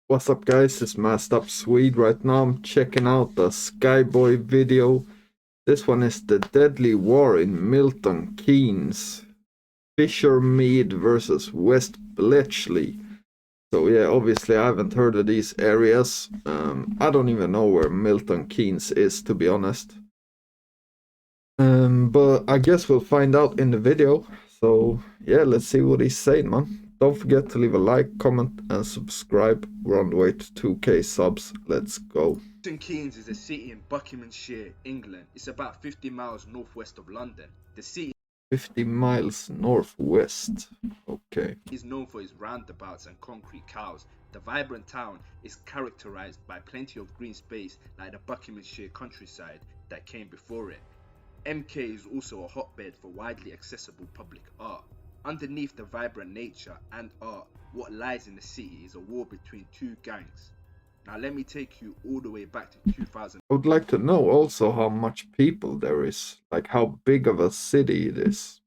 What's up guys, it's Masked Up Swede. Right now I'm checking out the Skyboy video. This one is the deadly war in Milton Keynes. Fishermead versus West Bletchley. So yeah, obviously I haven't heard of these areas. I don't even know where Milton Keynes is, to be honest. But I guess we'll find out in the video. So yeah, let's see what he's saying, man. Don't forget to leave a like, comment, and subscribe. We're on the way to 2k subs. Let's go. Milton Keynes is a city in Buckinghamshire, England. It's about 50 miles northwest of London. The city 50 miles northwest. Okay. is known for its roundabouts and concrete cows. The vibrant town is characterized by plenty of green space like the Buckinghamshire countryside that came before it. MK is also a hotbed for widely accessible public art. Underneath the vibrant nature and art, what lies in the city is a war between two gangs. Now let me take you all the way back to 2000. I would like to know also how much people there is, like how big of a city it is.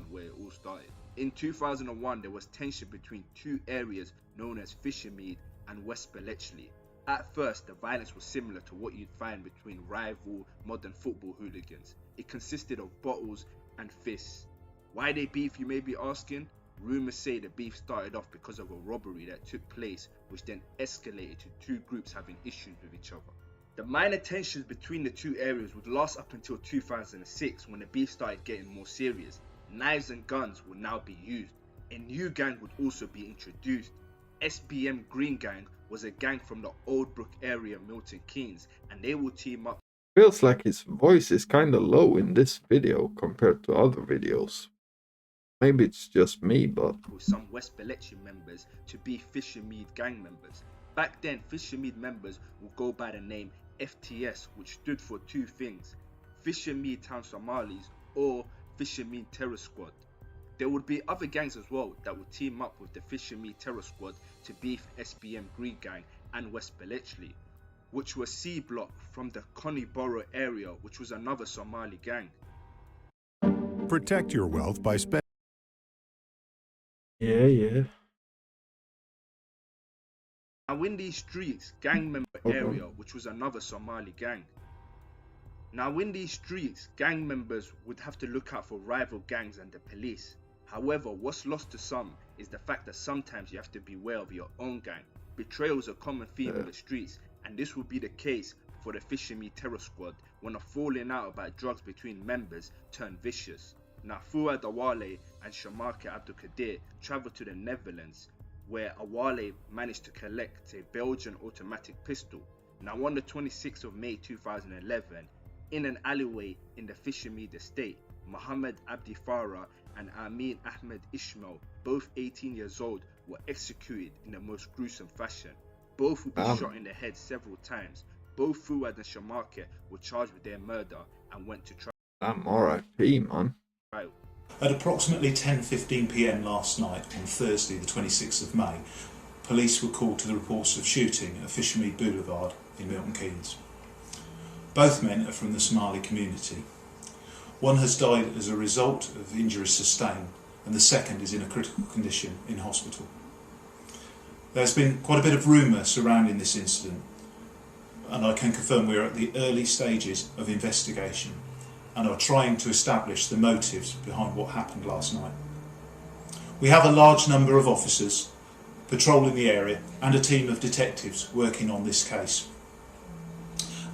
Where it all started. In 2001, there was tension between two areas known as Fishermead and West Bletchley. At first, the violence was similar to what you'd find between rival modern football hooligans. It consisted of bottles and fists. Why they beef, you may be asking? Rumours say the beef started off because of a robbery that took place, which then escalated to two groups having issues with each other. The minor tensions between the two areas would last up until 2006 when the beef started getting more serious. Knives and guns would now be used. A new gang would also be introduced. SBM Green Gang was a gang from the Old Brook area, Milton Keynes, and they will team up. Feels like his voice is kinda low in this video compared to other videos. Maybe it's just me, but with some West Bletchley members to be Fishermead gang members. Back then, Fishermead members would go by the name FTS, which stood for two things: Fishermead Town Somalis or Fishermead Terror Squad. There would be other gangs as well that would team up with the Fishermead Terror Squad to beef SBM Green Gang and West Bletchley, which was C Block from the Connie area, which was another Somali gang. Protect your wealth by spending. yeah. Now in these streets, gang member area, which was another Somali gang. Now in these streets, gang members would have to look out for rival gangs and the police. However, what's lost to some is the fact that sometimes you have to beware of your own gang. Betrayal is a common theme in the streets, and this will be the case for the Fishermead Terror Squad when a falling out about drugs between members turned vicious. Now Fuad Awale and Shamake Abdulkadir travelled to the Netherlands, where Awale managed to collect a Belgian automatic pistol. Now on the 26th of May 2011, in an alleyway in the Fishermead estate, Mohammed Abdi Farah and Amin Ahmed Ismail, both 18 years old, were executed in the most gruesome fashion. Both would be shot in the head several times. Both Fuad and Shamake were charged with their murder and went to trial. R.I.P. man. At approximately 10:15 p.m. last night, on Thursday the 26th of May, police were called to the reports of shooting at Fishermead Boulevard in Milton Keynes. Both men are from the Somali community. One has died as a result of injuries sustained, and the second is in a critical condition in hospital. There's been quite a bit of rumour surrounding this incident, and I can confirm we are at the early stages of investigation and are trying to establish the motives behind what happened last night. We have a large number of officers patrolling the area and a team of detectives working on this case,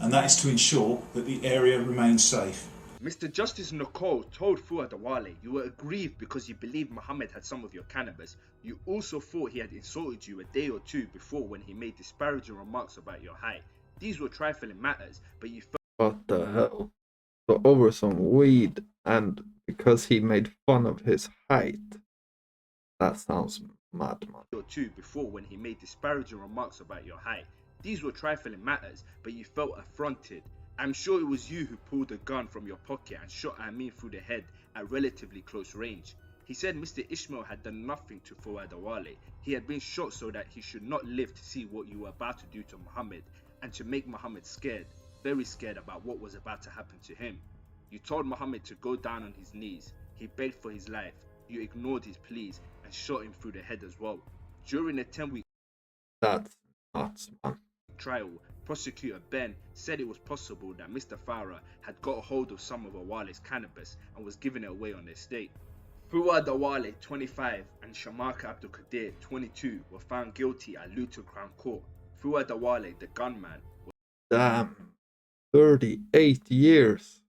and that is to ensure that the area remains safe. Mr. Justice Nicole told Fuad Awale you were aggrieved because you believed Mohammed had some of your cannabis. You also thought he had insulted you a day or two before when he made disparaging remarks about your height. These were trifling matters, but you felt... What the hell? So over some weed and because he made fun of his height. That sounds mad, man. Or two before when he made disparaging remarks about your height. These were trifling matters, but you felt affronted. I'm sure it was you who pulled a gun from your pocket and shot Amin through the head at relatively close range. He said Mr. Ishmael had done nothing to Fuad Awale. He had been shot so that he should not live to see what you were about to do to Mohammed, and to make Mohammed scared, very scared about what was about to happen to him. You told Mohammed to go down on his knees. He begged for his life. You ignored his pleas and shot him through the head as well. During the 10-week... That's nuts, man. Trial, prosecutor Ben said it was possible that Mr. Farah had got a hold of some of Awale's cannabis and was giving it away on the estate. Fuad Awale, 25, and Shamaka Abdul Qadir, 22, were found guilty at Luton Crown Court. Fuad Awale, the gunman, Damn. 38 years.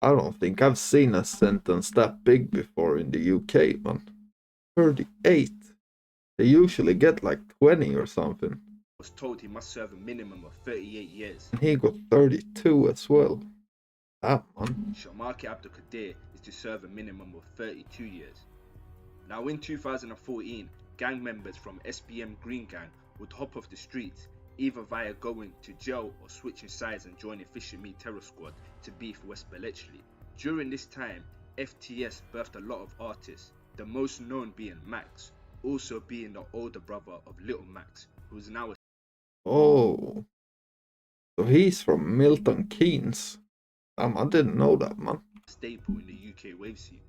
I don't think I've seen a sentence that big before in the UK, man. 38. They usually get like 20 or something. was told he must serve a minimum of 38 years. And he got 32 as well. That man. Shamaki Abdul Qadir is to serve a minimum of 32 years. Now in 2014, gang members from SBM Green Gang would hop off the streets, either via going to jail or switching sides and joining Fishermead Terror Squad to beef West Bletchley. During this time, FTS birthed a lot of artists, the most known being Max, also being the older brother of Little Max, who is now a Oh. So he's from Milton Keynes. I didn't know that, man. staple in the UK wave scene.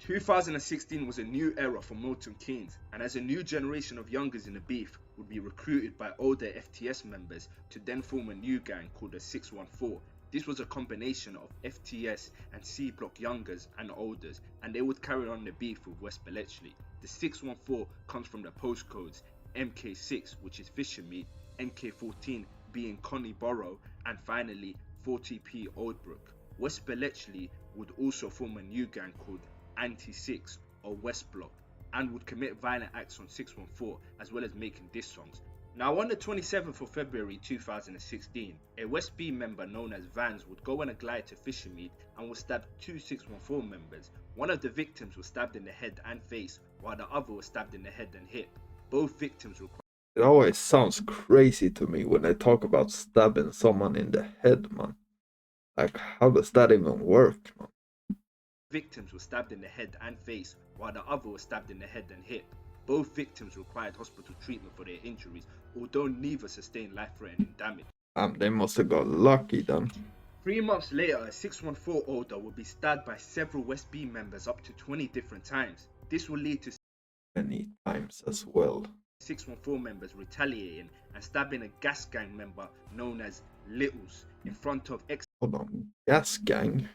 2016 was a new era for Milton Keynes, and as a new generation of youngers in the beef would be recruited by older FTS members to then form a new gang called the 614. This was a combination of FTS and C Block youngers and olders, and they would carry on the beef with West Bletchley. The 614 comes from the postcodes MK6, which is Fishermead, MK14 being Connie Borough, and finally 40p Oldbrook. West Bletchley would also form a new gang called Anti-6 or West Block, and would commit violent acts on 614 as well as making diss songs. Now on the 27th of February 2016, a West B member known as Vans would go on a glide to Fishermead and would stab two 614 members. One of the victims was stabbed in the head and face, while the other was stabbed in the head and hip. Both victims required It always sounds crazy to me when they talk about stabbing someone in the head, man. Like, how does that even work, man? Victims were stabbed in the head and face, while the other was stabbed in the head and hip. Both victims required hospital treatment for their injuries, although neither sustained life-threatening damage. They must have got lucky then. 3 months later, a 614 older would be stabbed by several West B members up to 20 different times. This will lead to Many times as well. 614 members retaliating and stabbing a gas gang member known as Littles in front of Hold on. Gas gang?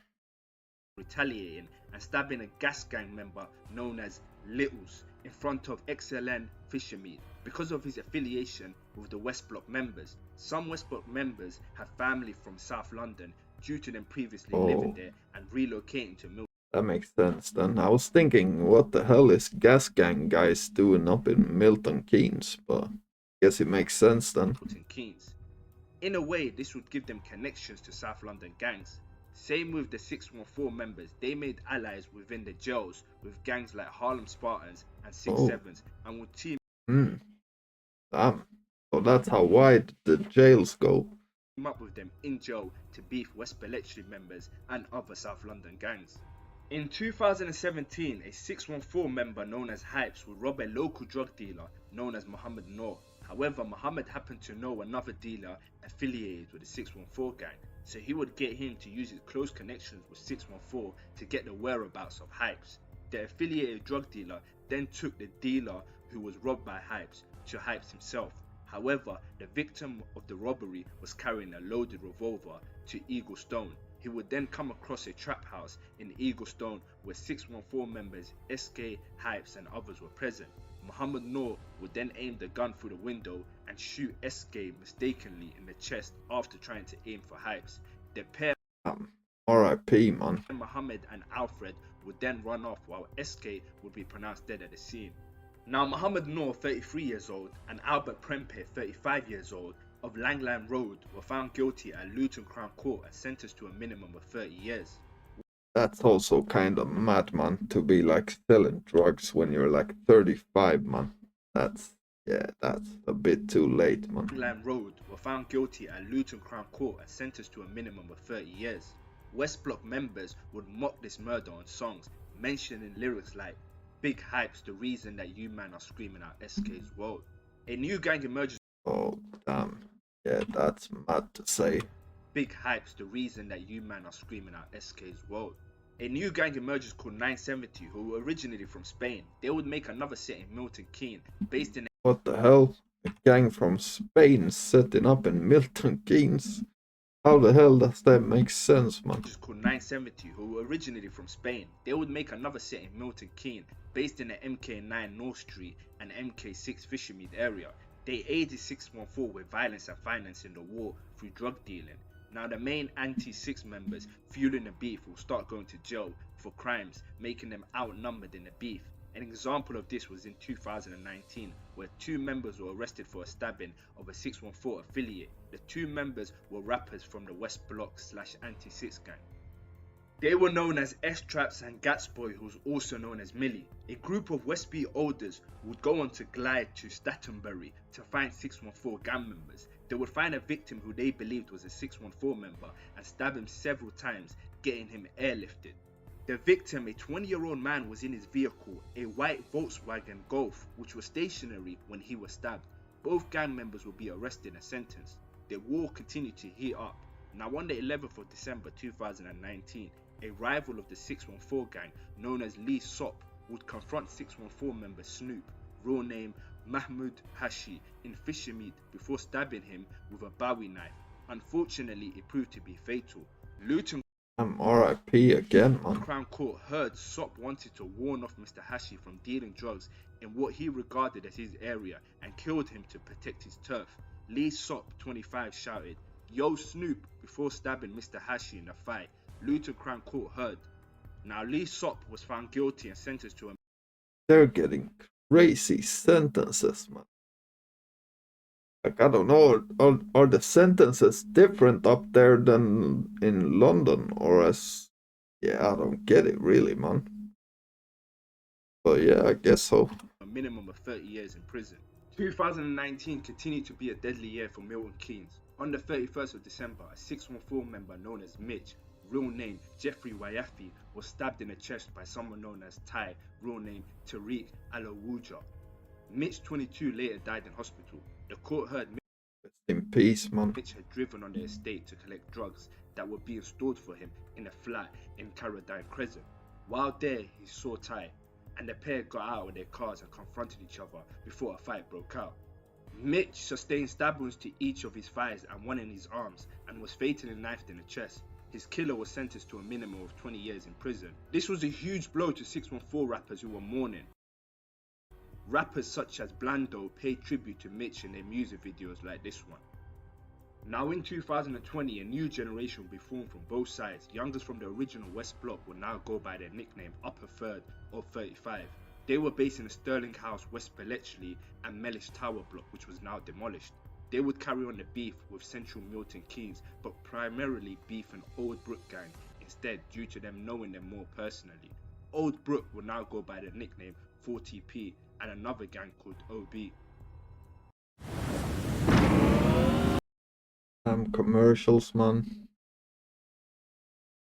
retaliating and stabbing a gas gang member known as Littles in front of XLN Fishermead because of his affiliation with the West Block members. Some West Block members have family from South London due to them previously living there and relocating to Milton. That makes sense then. I was thinking, what the hell is gas gang guys doing up in Milton Keynes? But I guess it makes sense then. Keynes. In a way, this would give them connections to South London gangs. Same with the 614 members, they made allies within the jails with gangs like Harlem Spartans and 6-7s and would team Damn. So that's how wide the jails go. up with them in jail to beef West Bletchley members and other South London gangs. In 2017, a 614 member known as Hypes would rob a local drug dealer known as Muhammad Noor. However, Muhammad happened to know another dealer affiliated with the 614 gang, so he would get him to use his close connections with 614 to get the whereabouts of Hypes. The affiliated drug dealer then took the dealer who was robbed by Hypes to Hypes himself. However, the victim of the robbery was carrying a loaded revolver to Eagle Stone. He would then come across a trap house in Eagle Stone where 614 members, SK, Hypes and others were present. Muhammad Noor would then aim the gun through the window and shoot SK mistakenly in the chest after trying to aim for Hypes. The pair, R.I.P. man. Muhammad and Alfred, would then run off while SK would be pronounced dead at the scene. Now Muhammad Noor, 33 years old, and Albert Prempe, 35 years old, of Langland Road were found guilty at Luton Crown Court and sentenced to a minimum of 30 years. That's also kind of mad, man, to be like selling drugs when you're like 35, man. That's a bit too late, man. Langland Road were found guilty at Luton Crown Court and sentenced to a minimum of 30 years. West Block members would mock this murder on songs, mentioning lyrics like "Big Hypes, the reason that you man are screaming out SK's world." A new gang emerges. Oh, damn. Yeah, that's mad to say. Big Hypes, the reason that you man are screaming out SK's world. A new gang emerges called 970, who were originally from Spain. They would make another set in Milton Keynes, based in What the hell? A gang from Spain setting up in Milton Keynes. How the hell does that make sense, man? Which is called 970, who were originally from Spain. They would make another set in Milton Keynes, based in the MK9 North Street and MK6 Fishermead area. They aided 614 with violence and financing the war through drug dealing. Now the main anti-6 members fueling the beef will start going to jail for crimes, making them outnumbered in the beef. An example of this was in 2019, where 2 members were arrested for a stabbing of a 614 affiliate. The 2 members were rappers from the West Block / anti-6 gang. They were known as S-Traps and Gatsboy, who was also known as Millie. A group of Westby Olders would go on to glide to Stattenbury to find 614 gang members. They would find a victim who they believed was a 614 member and stab him several times, getting him airlifted. The victim, a 20-year-old man, was in his vehicle, a white Volkswagen Golf, which was stationary when he was stabbed. Both gang members would be arrested and sentenced. The war continued to heat up. Now on the 11th of December 2019, a rival of the 614 gang, known as Lee Sop, would confront 614 member Snoop, real name Mahmoud Hashi, in Fishermead before stabbing him with a Bowie knife. Unfortunately, it proved to be fatal. Luton RIP again, man. Crown Court heard Sop wanted to warn off Mr. Hashi from dealing drugs in what he regarded as his area and killed him to protect his turf. Lee Sop, 25, shouted, "Yo Snoop," before stabbing Mr. Hashi in the fight. Luton Crown Court heard. Now Lee Sop was found guilty and sentenced to a... They're getting crazy sentences, man. Like, I don't know, are the sentences different up there than in London, or as... Yeah, I don't get it really, man. But yeah, I guess so. a minimum of 30 years in prison. 2019 continued to be a deadly year for Milton Keynes. On the 31st of December, a 614 member known as Mitch, real name Jeffrey Wayafi, was stabbed in the chest by someone known as Ty, real name Tariq Alawuja. Mitch, 22, later died in hospital. The court heard Rest in peace, man. Mitch had driven on the estate to collect drugs that were being stored for him in a flat in Caradine Crescent. While there, he saw Ty, and the pair got out of their cars and confronted each other before a fight broke out. Mitch sustained stab wounds to each of his thighs and one in his arms, and was fatally knifed in the chest. His killer was sentenced to a minimum of 20 years in prison. This was a huge blow to 614 rappers who were mourning. Rappers such as Blando paid tribute to Mitch in their music videos like this one. Now in 2020, a new generation will be formed from both sides. Youngers from the original West Block will now go by their nickname Upper Third or 35. They were based in the Sterling House, West Bletchley and Mellish Tower block, which was now demolished. They would carry on the beef with Central Milton Keynes, but primarily beef an Old Brook gang instead, due to them knowing them more personally. Old Brook will now go by the nickname 40p and another gang called OB. Commercials, man.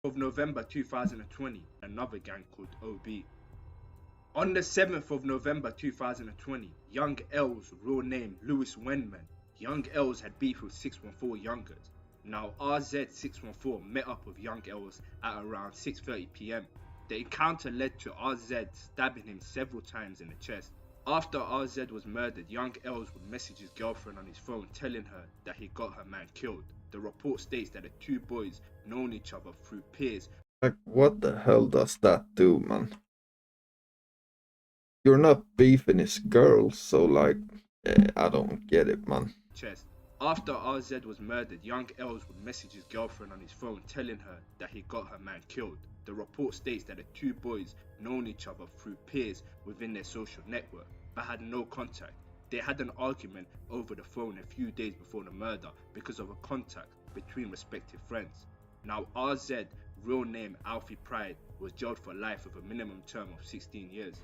Of November 2020, another gang called OB. On the 7th of November 2020, Young L's real name Lewis Wenman. Young L's had beef with 614 Youngers. Now RZ614 met up with Young L's at around 6:30 PM. The encounter led to RZ stabbing him several times in the chest. After RZ was murdered, Young L's would message his girlfriend on his phone telling her that he got her man killed. The report states that the two boys known each other through peers. Like, what the hell does that do, man? You're not beefing his girl, so like, I don't get it, man. Chest. After RZ was murdered, Young L's would message his girlfriend on his phone telling her that he got her man killed. The report states that the two boys known each other through peers within their social network, but had no contact. They had an argument over the phone a few days before the murder because of a contact between respective friends. Now RZ, real name Alfie Pride, was jailed for life with a minimum term of 16 years.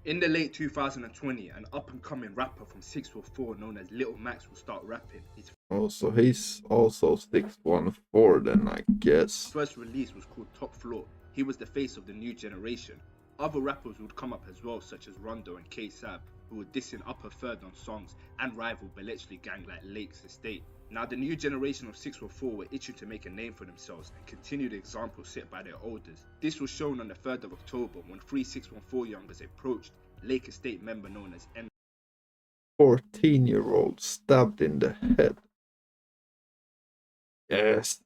In the late 2020, an up-and-coming rapper from 614 known as Little Max will start rapping. His Oh, so he's also 614 then, I guess. first release was called Top Floor. He was the face of the new generation. Other rappers would come up as well, such as Rondo and K-Sab, who were dissing Upper Third on songs and rival Bletchley gang like Lakes Estate. Now the new generation of 614 were itching to make a name for themselves and continue the example set by their elders. This was shown on the 3rd of October when 3 614 youngers approached Lake Estate member known as M. 14-year-old stabbed in the head. Yes,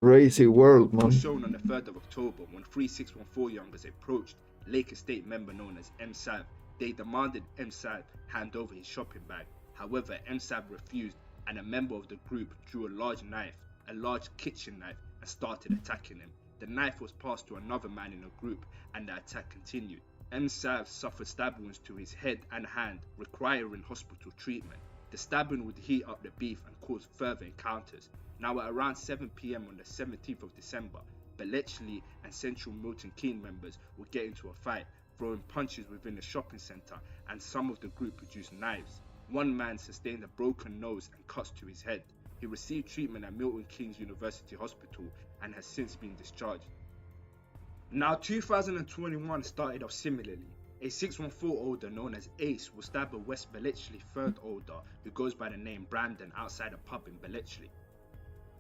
crazy world, was man. shown on the 3rd of October when 3614 youngers approached Lake Estate member known as M. Sav. They demanded M. Sav hand over his shopping bag. However, M. Sav refused, and a member of the group drew a large knife, a large kitchen knife, and started attacking him. The knife was passed to another man in the group, and the attack continued. M. Sav suffered stab wounds to his head and hand, requiring hospital treatment. The stabbing would heat up the beef and cause further encounters. Now at around 7 PM on the 17th of December, Bletchley and Central Milton Keynes members would get into a fight, throwing punches within the shopping centre, and some of the group produced knives. One man sustained a broken nose and cuts to his head. He received treatment at Milton Keynes University Hospital and has since been discharged. Now 2021 started off similarly. A 614 older known as Ace will stab a West Bletchley 3rd older who goes by the name Brandon outside a pub in Bletchley.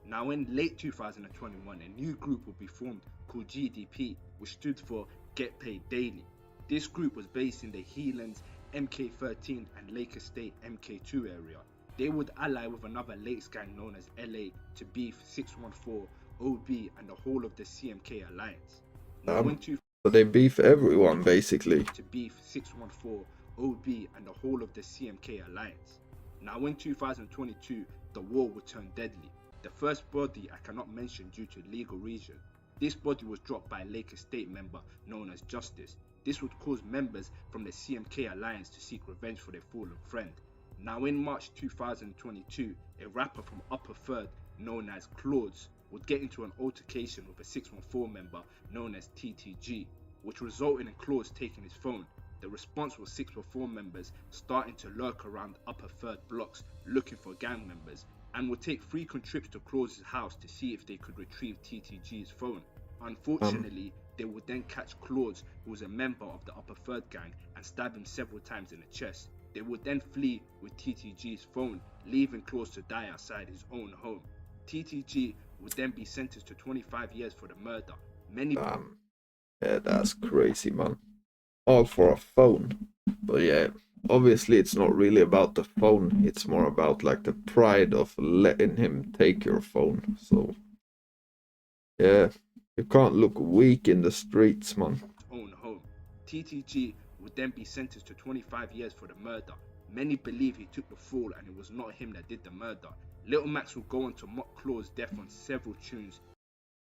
Now in late 2021, a new group will be formed called GDP, which stood for Get Paid Daily. This group was based in the Healands MK13 and Lake Estate MK2 area. They would ally with another Lakes gang known as LA to beef 614, OB and the whole of the CMK alliance. Now So they beef everyone basically. To beef 614, OB and the whole of the CMK alliance. Now in 2022, the war would turn deadly. The first body I cannot mention due to legal reason. This body was dropped by a Lake Estate member known as Justice. This would cause members from the CMK alliance to seek revenge for their fallen friend. Now in March 2022, a rapper from Upper Third known as Claudes would get into an altercation with a 614 member known as TTG, which resulted in Claudes taking his phone. The response was 614 members starting to lurk around Upper Third blocks looking for gang members, and would take frequent trips to Claude's house to see if they could retrieve TTG's phone. Unfortunately, they would then catch Claude, who was a member of the Upper Third gang, and stab him several times in the chest. They would then flee with TTG's phone, leaving Claude to die outside his own home. TTG would then be sentenced to 25 years for the murder. Yeah, that's crazy, man. All for a phone. But yeah, obviously it's not really about the phone. It's more about like the pride of letting him take your phone. So yeah, you can't look weak in the streets, man. Own home. TTG would then be sentenced to 25 years for the murder. Many believe he took the fall and it was not him that did the murder. Little Max will go on to mock Claude's death on several tunes.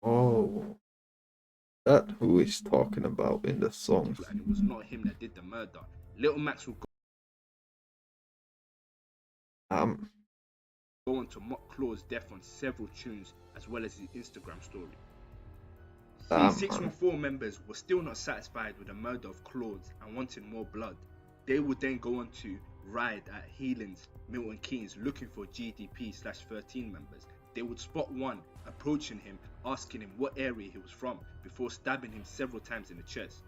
Oh, that who he's talking about in the song. And it was not him that did the murder. Little Max will go on to mock Claude's death on several tunes as well as his Instagram story. These 614 members were still not satisfied with the murder of Claude and wanted more blood. They would then go on to ride at Healands, Milton Keynes looking for GDP/13 members. They would spot one, approaching him, asking him what area he was from, before stabbing him several times in the chest.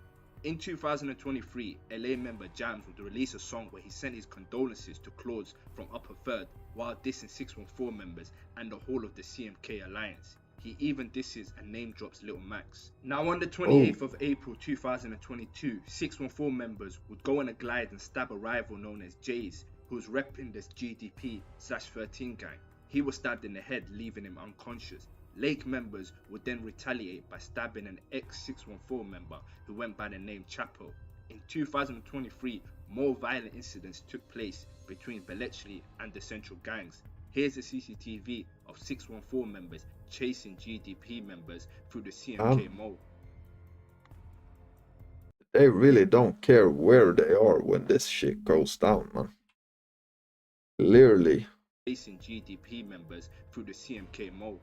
In 2023, LA member Jams would release a song where he sent his condolences to Claude from Upper Third while dissing 614 members and the whole of the CMK alliance. He even disses and name drops Little Max. Now on the 28th of April 2022, 614 members would go on a glide and stab a rival known as Jays, who was repping this GDP/13 gang. He was stabbed in the head, leaving him unconscious. Lake members would then retaliate by stabbing an ex-614 member who went by the name Chapo. In 2023, more violent incidents took place between Bletchley and the central gangs. Here's a CCTV of 614 members chasing GDP members through the CMK mall. They really don't care where they are when this shit goes down, man. Clearly. Chasing GDP members through the CMK mall.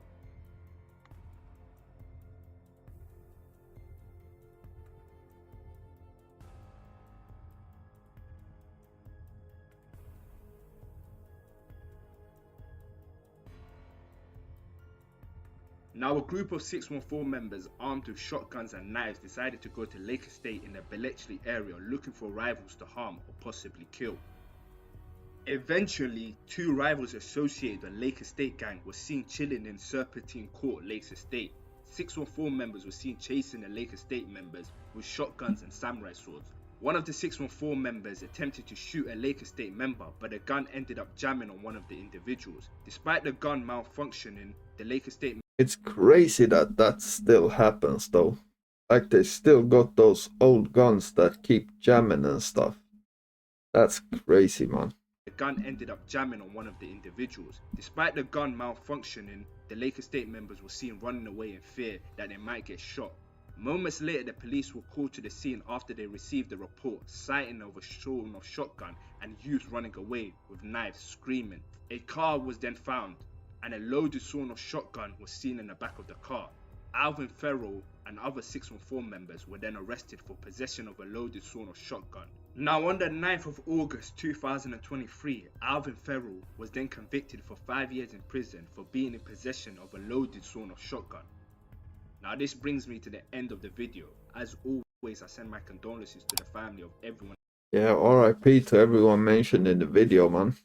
Now a group of 614 members armed with shotguns and knives decided to go to Lake Estate in the Bletchley area looking for rivals to harm or possibly kill. Eventually, two rivals associated with the Lake Estate gang were seen chilling in Serpentine Court, Lake Estate. 614 members were seen chasing the Lake Estate members with shotguns and samurai swords. One of the 614 members attempted to shoot a Lake Estate member, but the gun ended up jamming on one of the individuals. Despite the gun malfunctioning, the Lake Estate... It's crazy that that still happens though. Like they still got those old guns that keep jamming and stuff. That's crazy, man. The gun ended up jamming on one of the individuals. Despite the gun malfunctioning, the Lake Estate members were seen running away in fear that they might get shot. Moments later, the police were called to the scene after they received a report citing of a sawn-off shotgun and youth running away with knives screaming. A car was then found and a loaded sawn-off shotgun was seen in the back of the car. Alvin Farrell and other 614 members were then arrested for possession of a loaded sawn-off shotgun. Now on the 9th of August 2023, Alvin Farrell was then convicted for 5 years in prison for being in possession of a loaded sawn-off shotgun. Now this brings me to the end of the video. As always, I send my condolences to the family of everyone. Yeah, RIP to everyone mentioned in the video, man.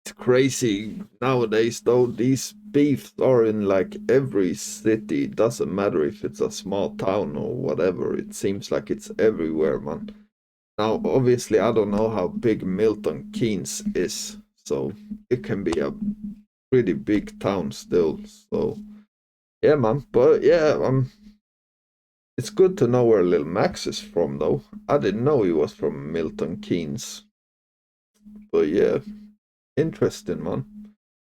It's crazy nowadays though, these beefs are in like every city. It doesn't matter if it's a small town or whatever, it seems like it's everywhere, man. Now obviously I don't know how big Milton Keynes is, so it can be a pretty big town still, so yeah, man. But yeah, it's good to know where Lil Max is from though. I didn't know he was from Milton Keynes. But yeah, interesting, man.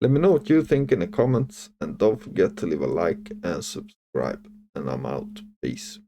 Let me know what you think in the comments, and don't forget to leave a like and subscribe. And I'm out. Peace.